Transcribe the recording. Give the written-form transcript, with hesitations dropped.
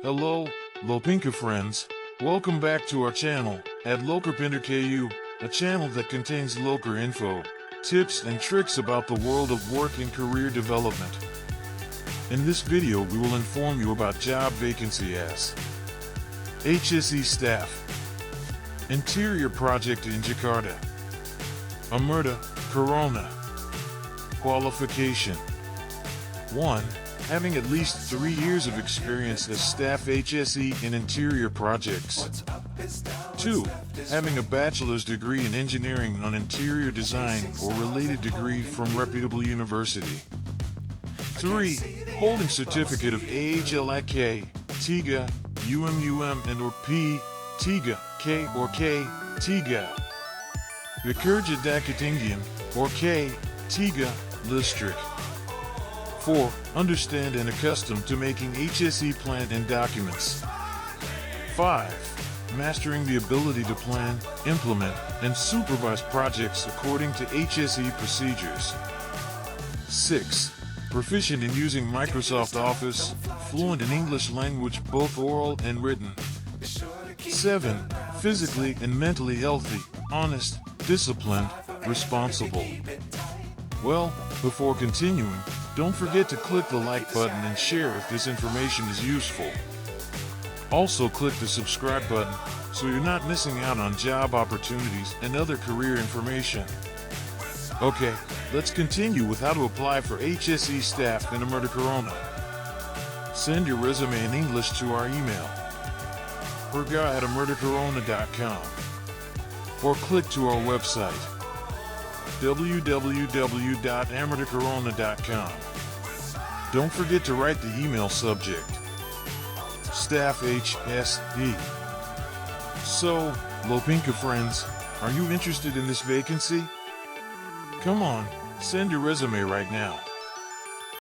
Hello, LOPINKU friends. Welcome back to our channel at LOKERPINTARKU, a channel that contains LOKER info, tips and tricks about the world of work and career development. In this video we will inform you about job vacancy as HSE staff, interior project in Jakarta, Amertacorona. Qualification: 1. Having at least 3 years of experience as staff HSE in interior projects. 2. Having a bachelor's degree in engineering on interior design or related degree from reputable university. 3. Holding certificate of AHLI, TIGA, UMUM and or P, TIGA, K or K, TIGA. BEKERJA DIKETINGGIAN or K, TIGA, LISTRIK. 4. Understand and accustomed to making HSE plan and documents. 5. Mastering the ability to plan, implement, and supervise projects according to HSE procedures. 6. Proficient in using Microsoft Office, fluent in English language both oral and written. 7. Physically and mentally healthy, honest, disciplined, responsible. Well, before continuing, don't forget to click the like button and share if this information is useful. Also click the subscribe button so you're not missing out on job opportunities and other career information. Okay, let's continue with how to apply for HSE staff in Amertacorona. Send your resume in English to our email, perga@amertacorona.com, or click to our website, www.amertacorona.com. Don't forget to write the email subject, STAFF HSE. So, LOPINKU friends, are you interested in this vacancy? Come on, send your resume right now.